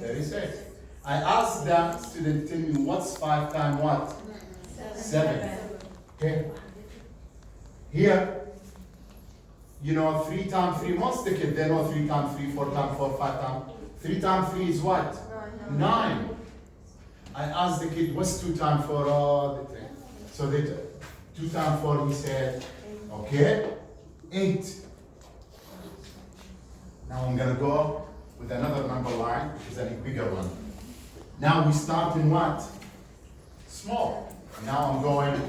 36. I asked the student, tell me what's 5 times what? 7. Okay. Here, you know 3 times 3, most of the kids, they know 3 times 3, 4 times 4, 5 times. 3 times 3 is what? 9. I asked the kid, what's 2 times 4? Oh, the thing. So they 2 times 4, he said, okay, 8. Now I'm going to go with another number line, which is a bigger one. Now we start in what? Small. Now I'm going,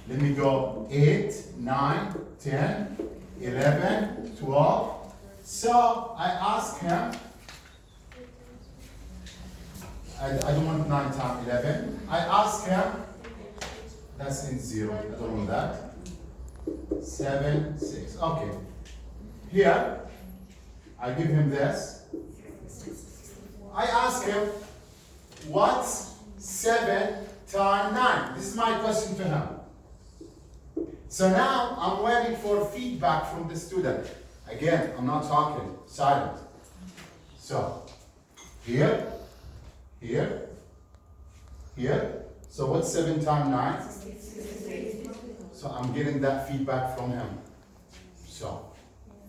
let me go 8, 9, 10, 11, 12. So I ask him, I don't want 9 times 11. I ask him, that's in 0, I don't want that. 7, 6, okay. Here, I give him this. I ask him, what's 7 times 9? This is my question to him. So now I'm waiting for feedback from the student. Again, I'm not talking, silent. So, here, here, here. So what's 7 times 9? So I'm getting that feedback from him. So,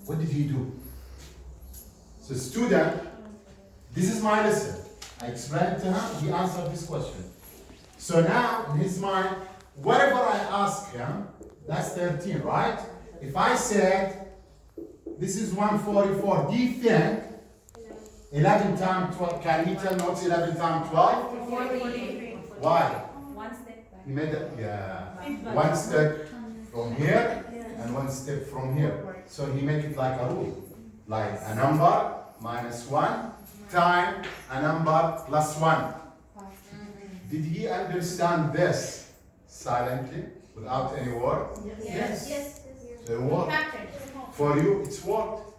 what did he do? So student, this is my lesson. I explained to him, he answered this question. So now, in his mind, whatever I ask him, that's 13, right? If I said, this is 144, do you think 11 times 12, can he tell me what's 11 times 12? 43. Why? One step back. He made it, yeah. One step from here and one step from here. So he make it like a rule. Like a number minus 1 time a number plus 1. Did he understand this silently without any word? Yes. So it worked. For you, it's worked.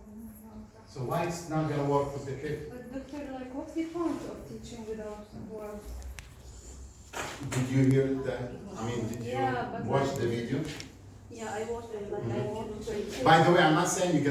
So why it's not going to work with the kid? But doctor, like, what's the point of teaching without words? Did you hear that? I mean, did Yeah, you but watch like- the video? Yeah, I watched it, like, I want to. By the way, I'm not saying you're going to